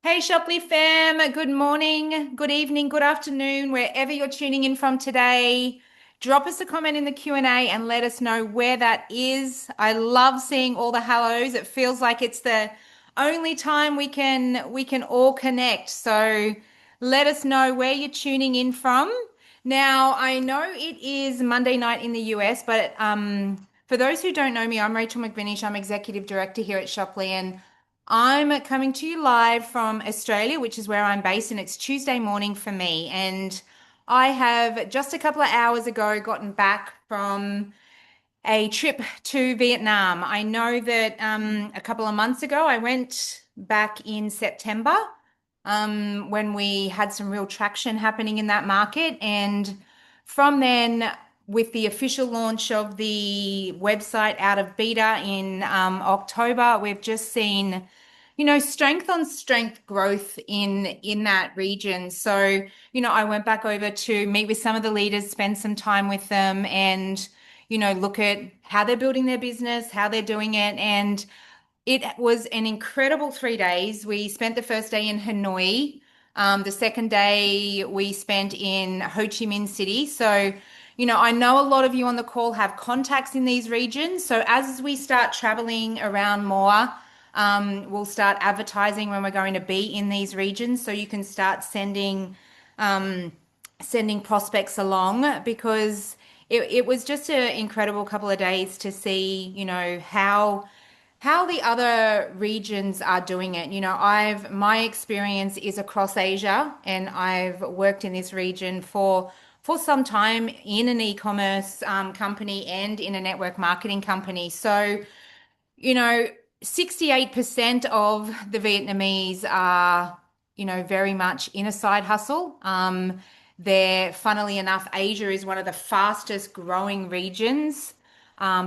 Hey Shopley fam, good morning, good evening, good afternoon, wherever you're tuning in from today. Drop us a comment in the Q&A and let us know where that is. I love seeing all the hellos. It feels like it's the only time we can all connect. So let us know where you're tuning in from. Now, I know it is Monday night in the US, but for those who don't know me, I'm Rachel McVinish. I'm Executive Director here at Shopley, and I'm coming to you live from Australia, which is where I'm based, and it's Tuesday morning for me. And I have just a couple of hours ago gotten back from a trip to Vietnam. I know that a couple of months ago I went back in September when we had some real traction happening in that market. And from then, with the official launch of the website out of beta in October, we've just seen, strength on strength growth in that region. So, I went back over to meet with some of the leaders, spend some time with them, and look at how they're building their business, how they're doing it. And it was an incredible 3 days. We spent the first day in Hanoi. The second day we spent in Ho Chi Minh City. So, I know a lot of you on the call have contacts in these regions. So as we start traveling around more, we'll start advertising when we're going to be in these regions. So you can start sending prospects along because it was just an incredible couple of days to see, how the other regions are doing it. My experience is across Asia, and I've worked in this region for some time in an e-commerce company and in a network marketing company. So, you know, 68% of the Vietnamese are, very much in a side hustle. Funnily enough, Asia is one of the fastest growing regions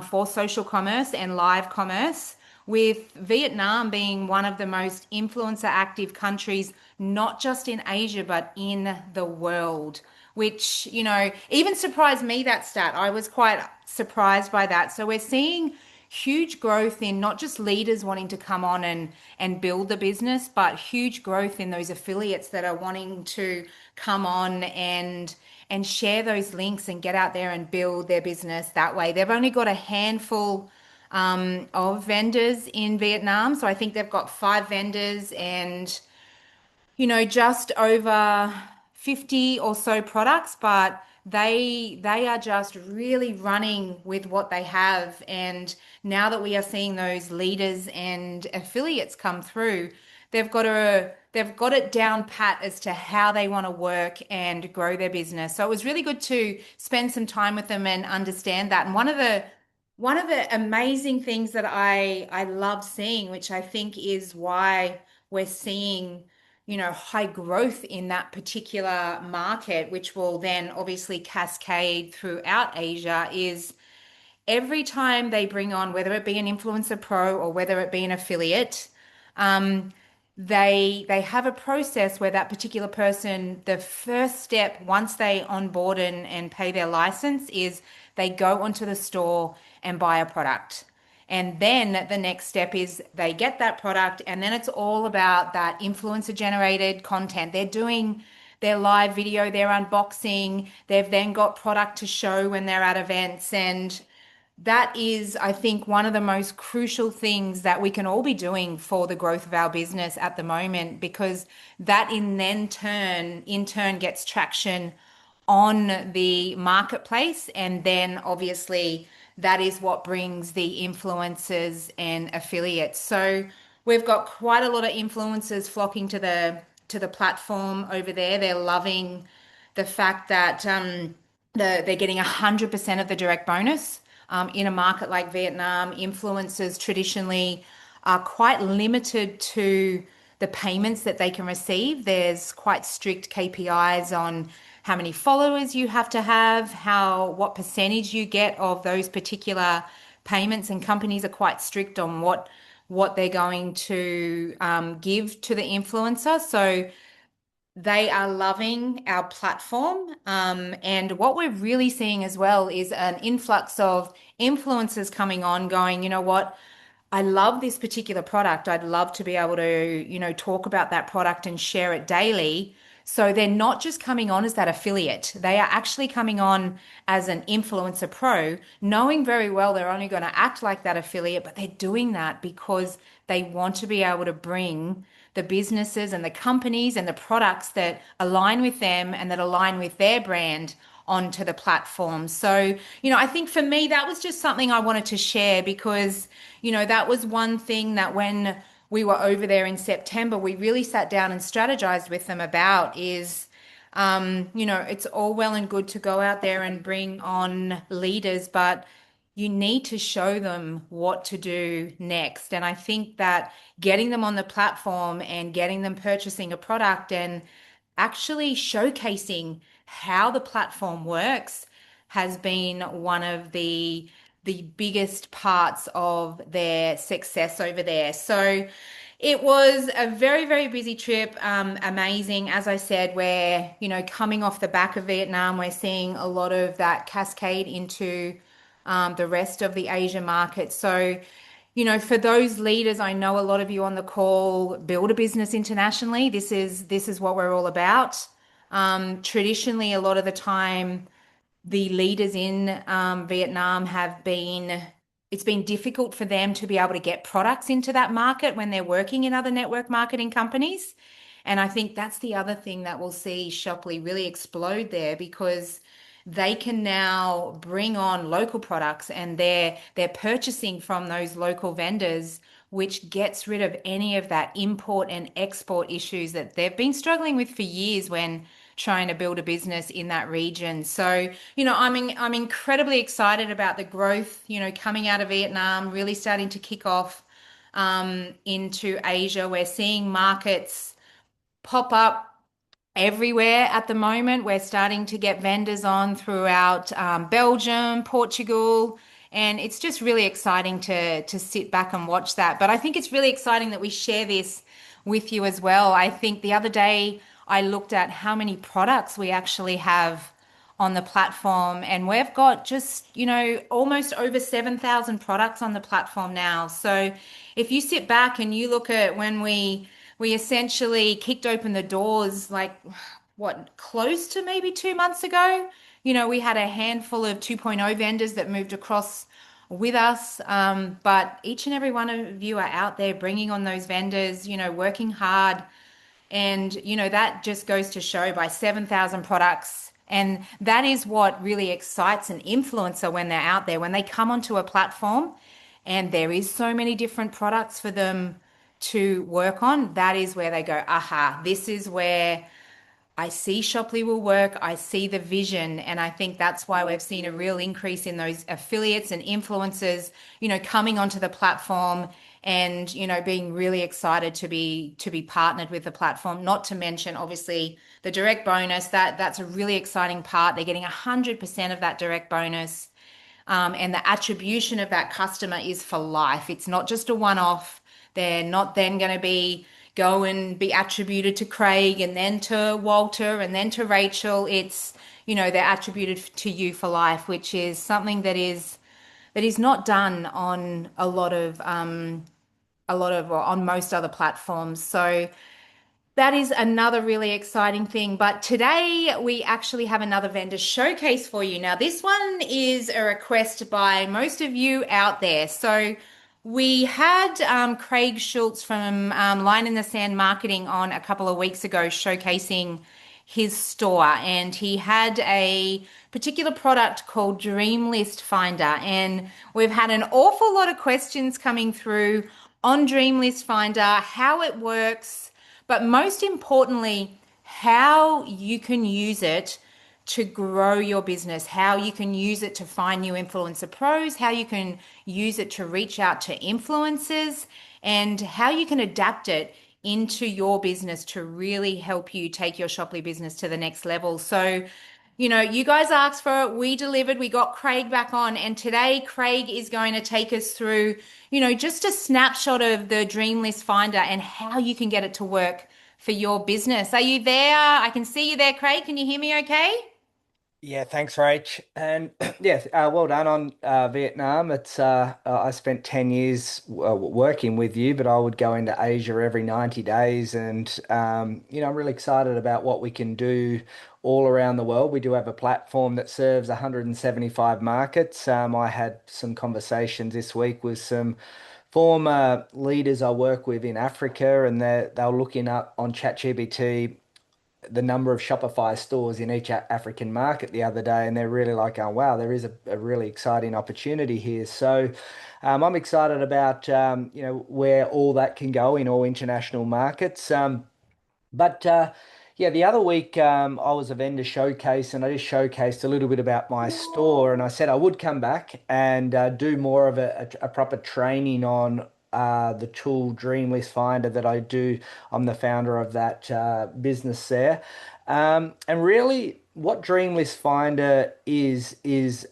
for social commerce and live commerce, with Vietnam being one of the most influencer active countries, not just in Asia, but in the world, which, even surprised me, that stat. I was quite surprised by that. So we're seeing huge growth in not just leaders wanting to come on and build the business, but huge growth in those affiliates that are wanting to come on and share those links and get out there and build their business that way. They've only got a handful of vendors in Vietnam. So I think they've got 5 vendors and, just over 50 or so products, but they are just really running with what they have. And now that we are seeing those leaders and affiliates come through, they've got it down pat as to how they want to work and grow their business. So it was really good to spend some time with them and understand that. And one of the amazing things that I love seeing, which I think is why we're seeing, high growth in that particular market, which will then obviously cascade throughout Asia, is every time they bring on, whether it be an influencer pro or whether it be an affiliate, um, they have a process where that particular person, the first step once they onboard and pay their license, is they go onto the store and buy a product. And then the next step is they get that product, and then it's all about that influencer generated content. They're doing their live video, their unboxing, they've then got product to show when they're at events. And that is, I think, one of the most crucial things that we can all be doing for the growth of our business at the moment, because that in turn gets traction on the marketplace. And then obviously that is what brings the influencers and affiliates. So we've got quite a lot of influencers flocking to the platform over there. They're loving the fact that they're getting 100% of the direct bonus. In a market like Vietnam, influencers traditionally are quite limited to the payments that they can receive. There's quite strict KPIs on how many followers you have to have, what percentage you get of those particular payments, and companies are quite strict on what they're going to give to the influencer. So they are loving our platform. And what we're really seeing as well is an influx of influencers coming on, going, you know what? I love this particular product. I'd love to be able to, talk about that product and share it daily. So they're not just coming on as that affiliate. They are actually coming on as an influencer pro, knowing very well they're only going to act like that affiliate, but they're doing that because they want to be able to bring the businesses and the companies and the products that align with them and that align with their brand onto the platform. So, I think for me, that was just something I wanted to share because, that was one thing that when we were over there in September, we really sat down and strategized with them about is, it's all well and good to go out there and bring on leaders, but you need to show them what to do next. And I think that getting them on the platform and getting them purchasing a product and actually showcasing how the platform works has been one of the biggest parts of their success over there. So it was a very, very busy trip. Amazing. As I said, we're, coming off the back of Vietnam, we're seeing a lot of that cascade into the rest of the Asia market. So, for those leaders, I know a lot of you on the call build a business internationally. This is what we're all about. Traditionally, a lot of the time, the leaders in Vietnam it's been difficult for them to be able to get products into that market when they're working in other network marketing companies. And I think that's the other thing that will see Shoply really explode there because they can now bring on local products and they're purchasing from those local vendors, which gets rid of any of that import and export issues that they've been struggling with for years when trying to build a business in that region. So, I'm incredibly excited about the growth, coming out of Vietnam, really starting to kick off into Asia. We're seeing markets pop up everywhere at the moment. We're starting to get vendors on throughout Belgium, Portugal, and it's just really exciting to sit back and watch that. But I think it's really exciting that we share this with you as well. I think the other day I looked at how many products we actually have on the platform, and we've got just, almost over 7,000 products on the platform now. So if you sit back and you look at when we essentially kicked open the doors like what, close to maybe 2 months ago. We had a handful of 2.0 vendors that moved across with us. But each and every one of you are out there bringing on those vendors, working hard. And, that just goes to show by 7,000 products. And that is what really excites an influencer when they're out there, when they come onto a platform and there is so many different products for them to work on. That is where they go, aha, this is where I see Shoply will work. I see the vision. And I think that's why we've seen a real increase in those affiliates and influencers, coming onto the platform and, being really excited to be partnered with the platform. Not to mention, obviously, the direct bonus. That's a really exciting part. They're getting 100% of that direct bonus. And the attribution of that customer is for life. It's not just a one-off. They're not then going to go and be attributed to Craig and then to Walter and then to Rachel. It's, they're attributed to you for life, which is something that is not done on or on most other platforms. So that is another really exciting thing. But today we actually have another vendor showcase for you. Now, this one is a request by most of you out there. So we had Craig Schultz from Line in the Sand Marketing on a couple of weeks ago showcasing his store, and he had a particular product called Dream List Finder. And we've had an awful lot of questions coming through on Dream List Finder, how it works, but most importantly, how you can use it to grow your business, how you can use it to find new influencer pros, how you can use it to reach out to influencers, and how you can adapt it into your business to really help you take your Shoply business to the next level. So, you guys asked for it, we delivered, we got Craig back on, and today Craig is going to take us through, just a snapshot of the Dream List Finder and how you can get it to work for your business. Are you there? I can see you there, Craig. Can you hear me okay? Yeah, thanks, Rach. And yeah, well done on Vietnam. It's I spent 10 years working with you, but I would go into Asia every 90 days, and I'm really excited about what we can do all around the world. We do have a platform that serves 175 markets. I had some conversations this week with some former leaders I work with in Africa, and they're looking up on ChatGPT the number of Shopify stores in each African market the other day, and they're really like, oh, wow, there is a really exciting opportunity here. So I'm excited about where all that can go in all international markets. But yeah, the other week I was a vendor showcase and I just showcased a little bit about my store. And I said I would come back and do more of a proper training on the tool Dreamlist Finder that I do. I'm the founder of that business there. And really, what Dreamlist Finder is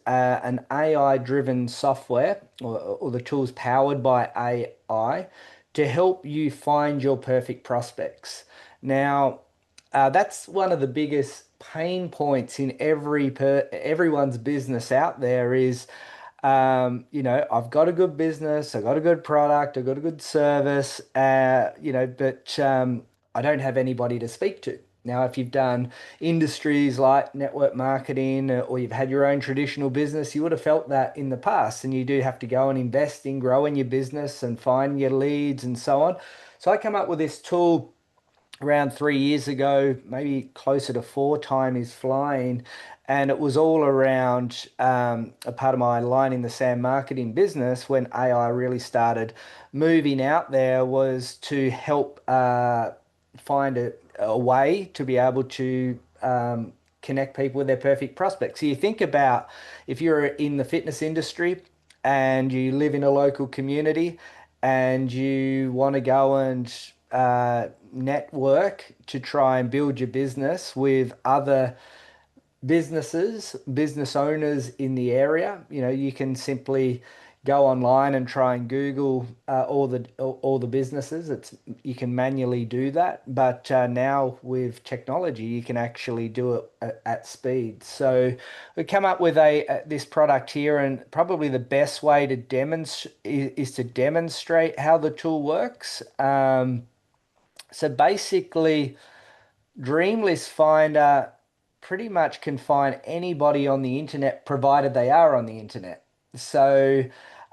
an AI-driven software, or the tool's powered by AI to help you find your perfect prospects. Now, that's one of the biggest pain points in everyone's business out there is, I've got a good business, I've got a good product, I've got a good service, but I don't have anybody to speak to. Now, if you've done industries like network marketing or you've had your own traditional business, you would have felt that in the past, and you do have to go and invest in growing your business and find your leads and so on. So I come up with this tool around 3 years ago, maybe closer to four. Time is flying. And it was all around a part of my line in the sand marketing business when AI really started moving out there was to help find a way to be able to connect people with their perfect prospects. So you think about if you're in the fitness industry and you live in a local community and you want to go and network to try and build your business with other business owners in the area. You can simply go online and try and Google all the businesses. You can manually do that, but now with technology, you can actually do it at speed. So we come up with a this product here, and probably the best way to demonstrate is to demonstrate how the tool works. So basically, Dreamlist Finder pretty much can find anybody on the internet, provided they are on the internet. So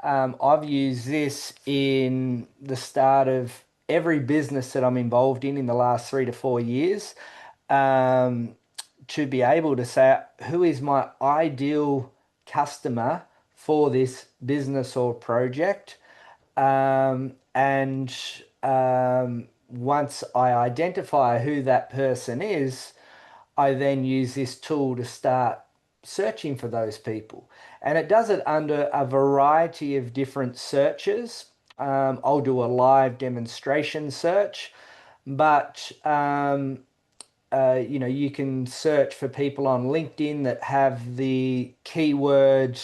I've used this in the start of every business that I'm involved in the last 3 to 4 years, um, to be able to say who is my ideal customer for this business or project. And once I identify who that person is, I then use this tool to start searching for those people. And it does it under a variety of different searches. I'll do a live demonstration search, but you can search for people on LinkedIn that have the keyword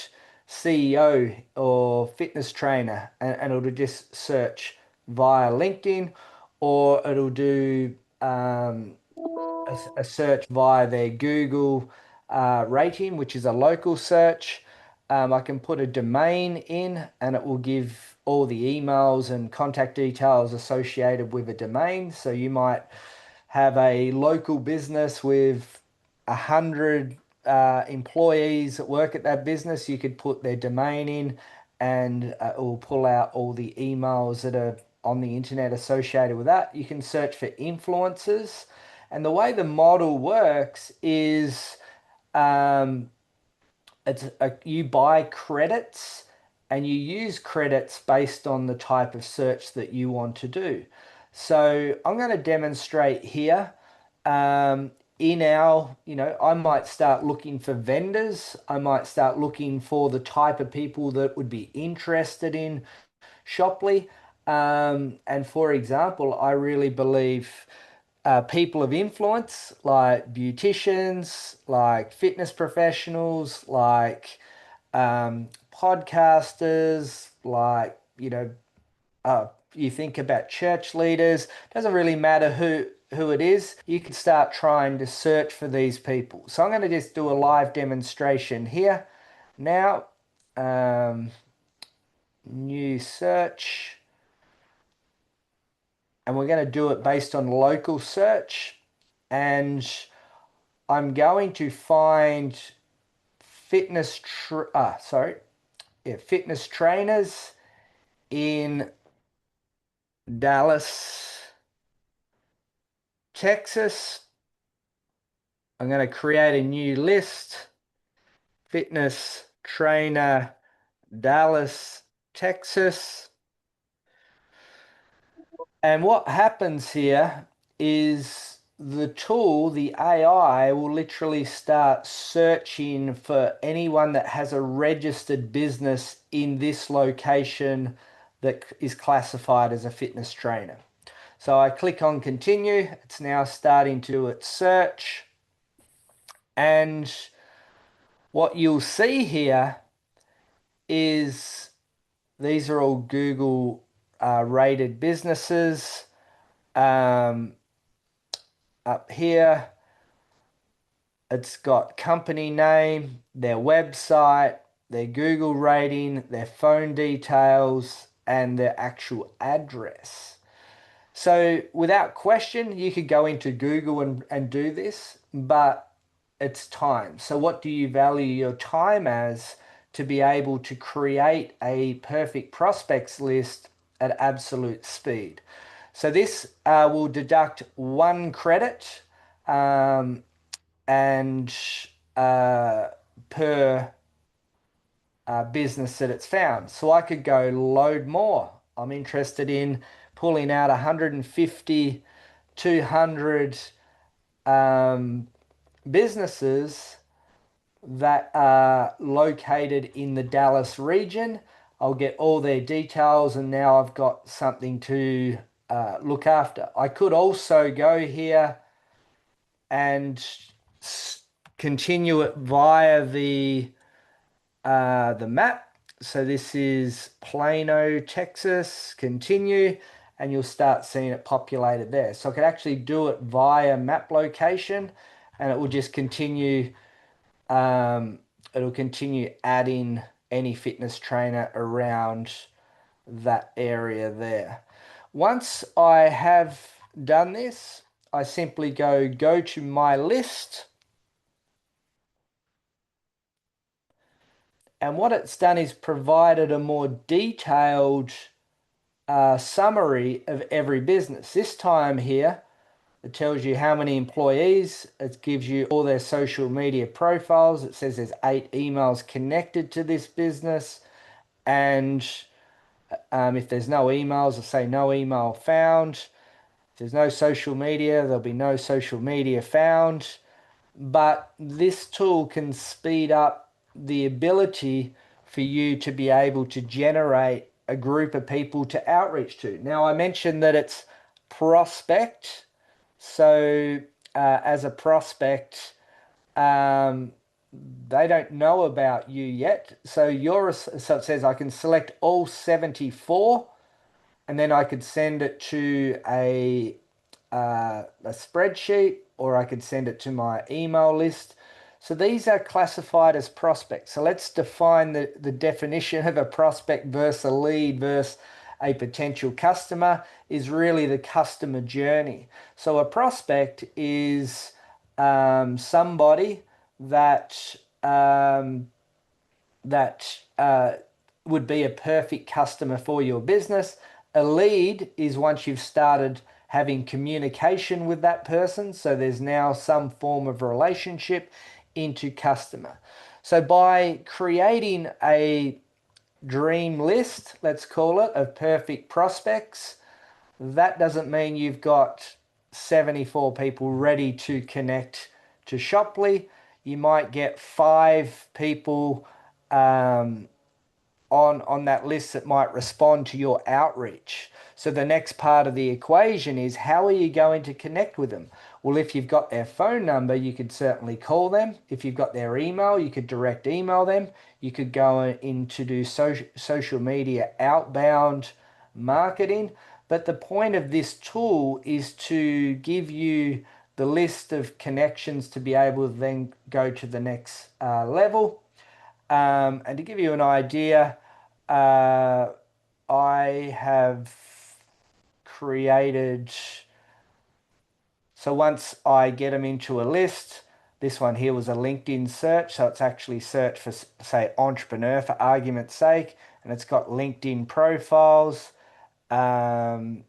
CEO or fitness trainer, and it'll just search via LinkedIn, or it'll do a search via their Google rating, which is a local search. I can put a domain in and it will give all the emails and contact details associated with a domain. So you might have a local business with 100 employees that work at that business. You could put their domain in and it will pull out all the emails that are on the internet associated with that. You can search for influencers. And the way the model works is um, you buy credits and you use credits based on the type of search that you want to do. So I'm going to demonstrate here. Um, I might start looking for vendors. I might start looking for the type of people that would be interested in Shoply. And for example, I really believe people of influence like beauticians, like fitness professionals, like podcasters, like, you think about church leaders, doesn't really matter who it is, you can start trying to search for these people. So I'm going to just do a live demonstration here. Now, new search, and we're going to do it based on local search, and I'm going to find fitness trainers in Dallas, Texas. I'm going to create a new list. Fitness trainer, Dallas, Texas. And what happens here is the tool, the AI, will literally start searching for anyone that has a registered business in this location that is classified as a fitness trainer. So I click on continue. It's now starting to do its search. And what you'll see here is these are all Google rated businesses. Up here, it's got company name, their website, their Google rating, their phone details, and their actual address. So without question, you could go into Google and do this, but it's time. So what do you value your time as to be able to create a perfect prospects list at absolute speed? So this will deduct 1 credit and per business that it's found. So I could go load more. I'm interested in pulling out 150, 200 businesses that are located in the Dallas region. I'll get all their details, and now I've got something to look after. I could also go here and continue it via the map. So this is Plano, Texas. Continue, and you'll start seeing it populated there. So I could actually do it via map location, and it will just continue. It'll continue adding any fitness trainer around that area there. Once I have done this, I simply go to my list. And what it's done is provided a more detailed summary of every business. This time here, it tells you how many employees. It gives you all their social media profiles. It says there's 8 emails connected to this business. And if there's no emails, it'll say no email found. If there's no social media, there'll be no social media found. But this tool can speed up the ability for you to be able to generate a group of people to outreach to. Now, I mentioned that it's prospect. So as a prospect, they don't know about you yet. So it says I can select all 74, and then I could send it to a spreadsheet, or I could send it to my email list. So these are classified as prospects. So let's define the definition of a prospect versus a lead versus a potential customer is really the customer journey. So a prospect is somebody that would be a perfect customer for your business. A lead is once you've started having communication with that person, so there's now some form of relationship into customer. So by creating a dream list, let's call it, of perfect prospects, that doesn't mean you've got 74 people ready to connect to Shoply. You might get 5 people on that list that might respond to your outreach. So the next part of the equation is, how are you going to connect with them? Well, if you've got their phone number, you could certainly call them. If you've got their email, you could direct email them. You could go in to do social media outbound marketing. But the point of this tool is to give you the list of connections to be able to then go to the next level. And to give you an idea, uh, I have created, so once I get them into a list, this one here was a LinkedIn search. So it's actually search for, say, entrepreneur for argument's sake, and it's got LinkedIn profiles. Um,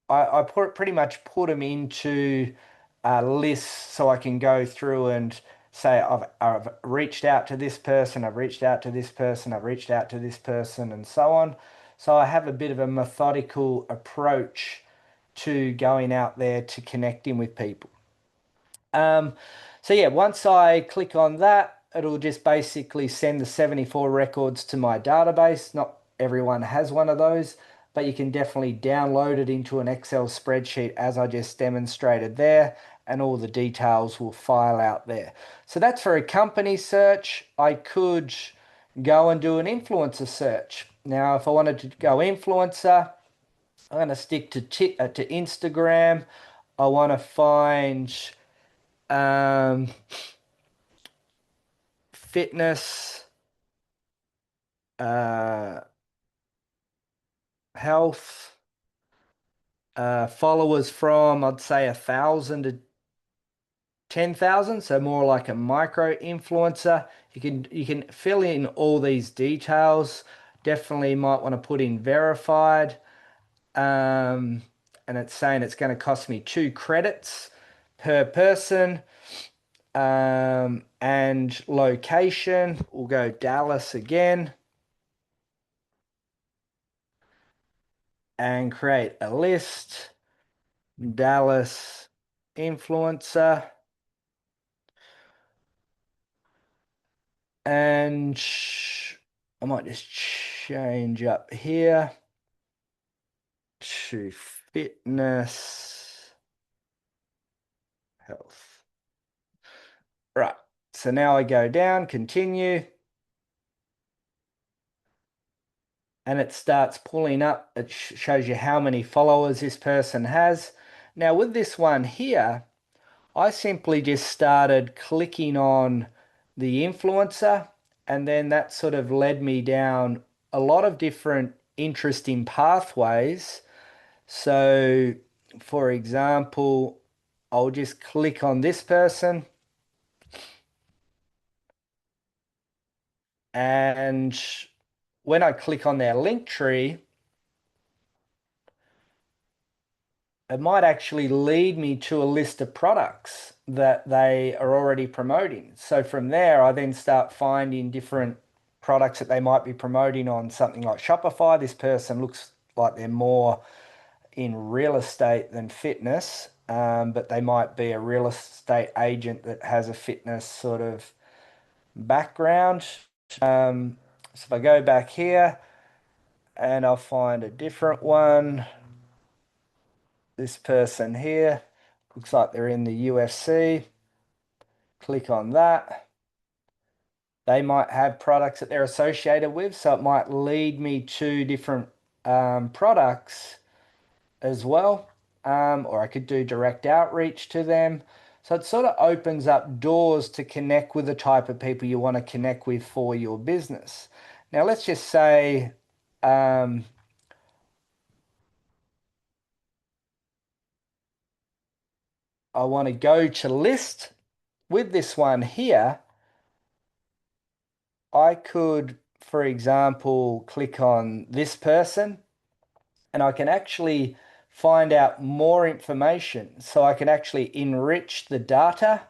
I pretty much put them into lists so I can go through and say I've reached out to this person, I've reached out to this person, I've reached out to this person, and so on. So I have a bit of a methodical approach to going out there to connecting with people. Um, so yeah, once I click on that, it'll just basically send the 74 records to my database. Not everyone has one of those, but you can definitely download it into an Excel spreadsheet as I just demonstrated there, and all the details will file out there. So that's for a company search. I could go and do an influencer search. Now, if I wanted to go influencer, I'm going to stick to Instagram. I want to find um, fitness, uh, health, followers from I'd say 1,000 to 10,000, so more like a micro influencer. You can fill in all these details. Definitely might want to put in verified. Um, and it's saying it's going to cost me 2 credits per person. And location, we'll go Dallas again and create a list. Dallas influencer. And I might just change up here to fitness, health. Right. So now I go down, continue, and it starts pulling up. It shows you how many followers this person has. Now with this one here, I simply just started clicking on the influencer, and then that sort of led me down a lot of different interesting pathways. So, for example, I'll just click on this person, and when I click on their link tree, it might actually lead me to a list of products that they are already promoting. So from there, I then start finding different products that they might be promoting on something like Shopify. This person looks like they're more in real estate than fitness, but they might be a real estate agent that has a fitness sort of background. So if I go back here and I'll find a different one, this person here looks like they're in the UFC. Click on that. They might have products that they're associated with, so it might lead me to different products as well. Or I could do direct outreach to them. So it sort of opens up doors to connect with the type of people you want to connect with for your business. Now, let's just say um, I want to go to list with this one here. I could, for example, click on this person, and I can actually find out more information. So I can actually enrich the data,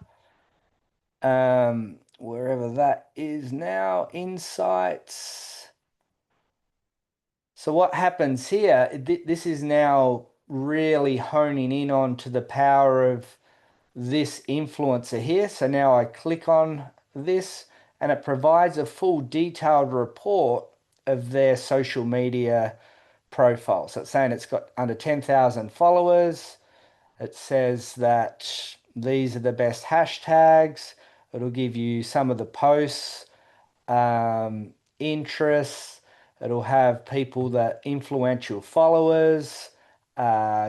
wherever that is now, insights. So what happens here, this is now really honing in on to the power of this influencer here. So now I click on this, and it provides a full detailed report of their social media profile. So it's saying it's got under 10,000 followers. It says that these are the best hashtags. It'll give you some of the posts, interests. It'll have people that influential followers,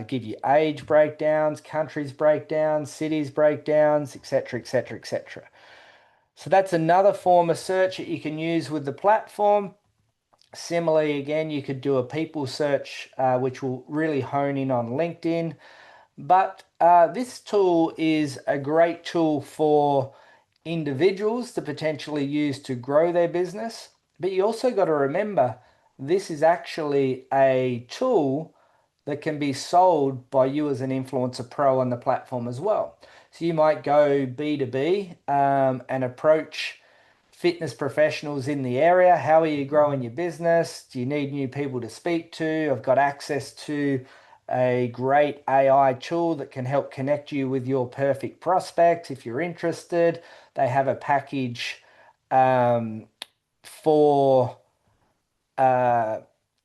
give you age breakdowns, countries breakdowns, cities breakdowns, etc., etc., etc. So that's another form of search that you can use with the platform. Similarly, again, you could do a people search, which will really hone in on LinkedIn. But this tool is a great tool for individuals to potentially use to grow their business. But you also got to remember this is actually a tool that can be sold by you as an influencer pro on the platform as well. So you might go B2B and approach fitness professionals in the area. How are you growing your business? Do you need new people to speak to? I've got access to a great AI tool that can help connect you with your perfect prospect if you're interested. They have a package um, for uh,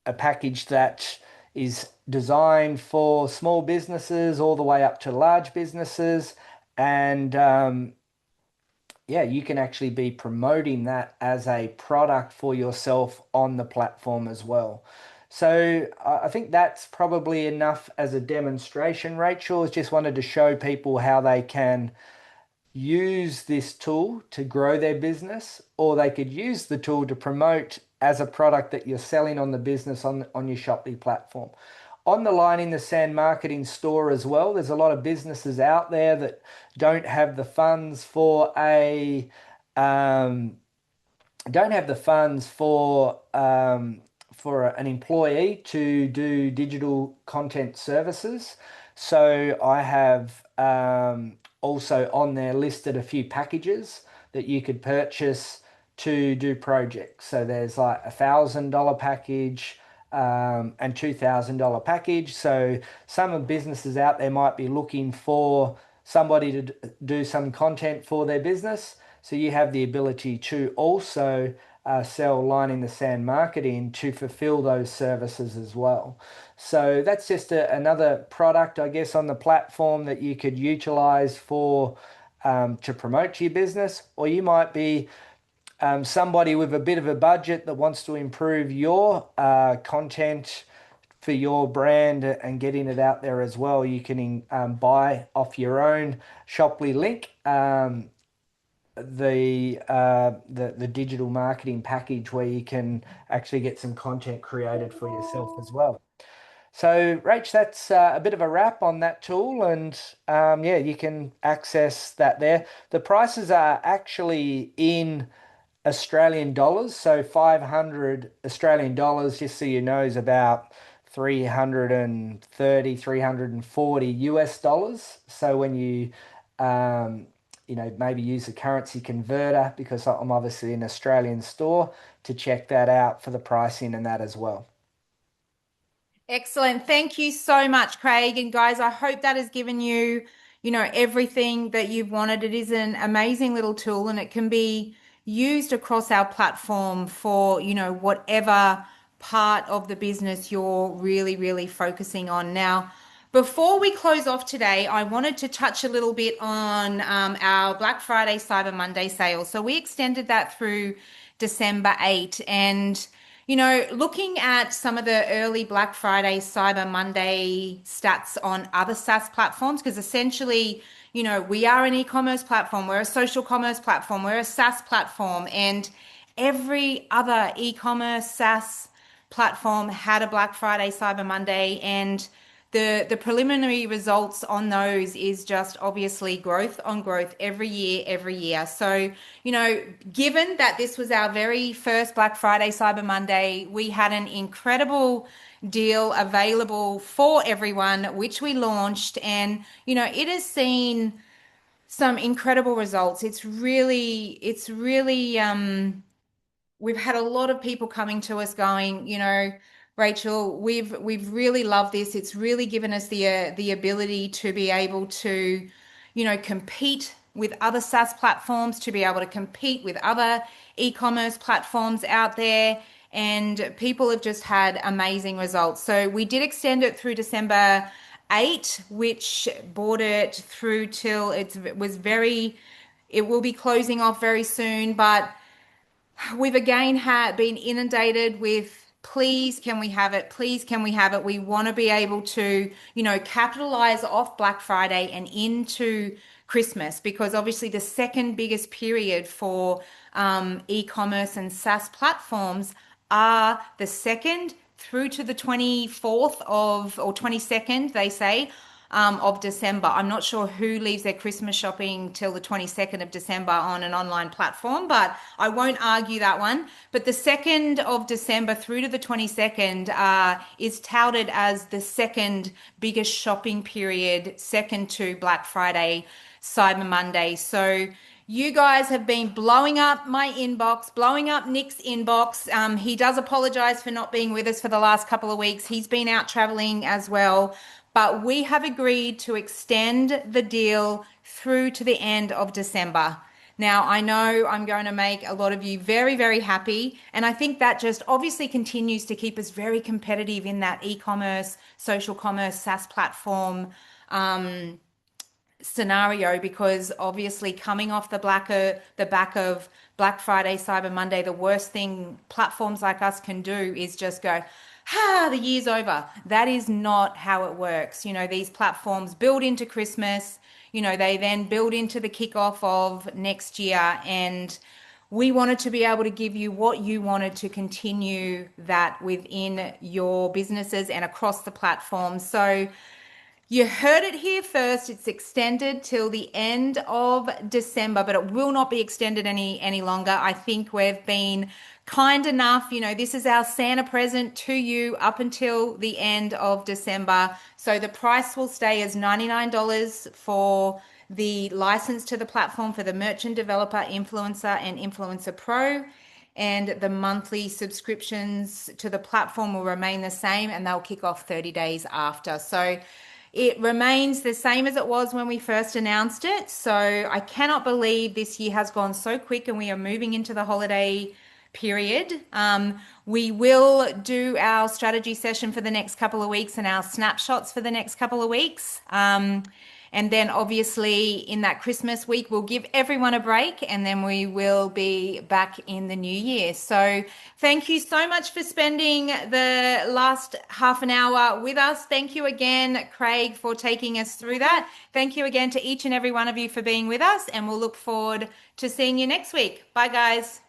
a package that is designed for small businesses all the way up to large businesses. And yeah, you can actually be promoting that as a product for yourself on the platform as well. So I think that's probably enough as a demonstration, Rachel. I just wanted to show people how they can use this tool to grow their business, or they could use the tool to promote as a product that you're selling on the business on your Shoply platform. On the Line in the Sand marketing store as well, there's a lot of businesses out there that don't have the funds um, don't have the funds for an employee to do digital content services. So I have also on there listed a few packages that you could purchase to do projects. So there's like $1,000 package and $2,000 package. So some of businesses out there might be looking for somebody to do some content for their business. So you have the ability to also sell Line in the Sand marketing to fulfill those services as well. So that's just another product, I guess, on the platform that you could utilize for to promote your business, or you might be somebody with a bit of a budget that wants to improve your content for your brand and getting it out there as well. You can buy off your own Shoply link the digital marketing package where you can actually get some content created for yourself as well. So, Rach, that's a bit of a wrap on that tool, and yeah, you can access that there. The prices are actually in Australian dollars, so 500 Australian dollars, just so you know, is about 330, 340 US dollars. So when you um, maybe use a currency converter, because I'm obviously an Australian store, to check that out for the pricing and that as well. Excellent. Thank you so much, Craig. And guys, I hope that has given you, everything that you've wanted. It is an amazing little tool and it can be used across our platform for, whatever part of the business you're really, really focusing on. Now, before we close off today, I wanted to touch a little bit on our Black Friday, Cyber Monday sale. So we extended that through December 8. And looking at some of the early Black Friday, Cyber Monday stats on other SaaS platforms, because essentially, we are an e-commerce platform, we're a social commerce platform, we're a SaaS platform, and every other e-commerce SaaS platform had a Black Friday, Cyber Monday, and the preliminary results on those is just obviously growth on growth every year, every year. So, given that this was our very first Black Friday, Cyber Monday, we had an incredible deal available for everyone, which we launched, and it has seen some incredible results. It's really we've had a lot of people coming to us going, Rachel, we've really loved this. It's really given us the ability to be able to, compete with other SaaS platforms, to be able to compete with other e-commerce platforms out there. And people have just had amazing results. So we did extend it through December 8, which brought it through till it will be closing off very soon, but we've again had been inundated with please can we have it? Please can we have it? We want to be able to, capitalize off Black Friday and into Christmas, because obviously the second biggest period for e-commerce and SaaS platforms are the 2nd through to the 24th of, or 22nd, they say, of December. I'm not sure who leaves their Christmas shopping till the 22nd of December on an online platform, but I won't argue that one. But the 2nd of December through to the 22nd is touted as the second biggest shopping period, second to Black Friday, Cyber Monday. So you guys have been blowing up my inbox, blowing up Nick's inbox. He does apologize for not being with us for the last couple of weeks. He's been out traveling as well. But we have agreed to extend the deal through to the end of December. Now, I know I'm going to make a lot of you very, very happy. And I think that just obviously continues to keep us very competitive in that e-commerce, social commerce, SaaS platform scenario, because obviously coming off the back of Black Friday, Cyber Monday, the worst thing platforms like us can do is just go, the year's over. That is not how it works. These platforms build into Christmas, they then build into the kickoff of next year. And we wanted to be able to give you what you wanted to continue that within your businesses and across the platform. So you heard it here first. It's extended till the end of December, but it will not be extended any longer. I think we've been kind enough. This is our Santa present to you up until the end of December. So the price will stay as $99 for the license to the platform for the merchant, developer, influencer, and Influencer Pro. And the monthly subscriptions to the platform will remain the same, and they'll kick off 30 days after. So it remains the same as it was when we first announced it. So I cannot believe this year has gone so quick and we are moving into the holiday period. We will do our strategy session for the next couple of weeks and our snapshots for the next couple of weeks. And then obviously in that Christmas week, we'll give everyone a break, and then we will be back in the new year. So thank you so much for spending the last half an hour with us. Thank you again, Craig, for taking us through that. Thank you again to each and every one of you for being with us, and we'll look forward to seeing you next week. Bye, guys.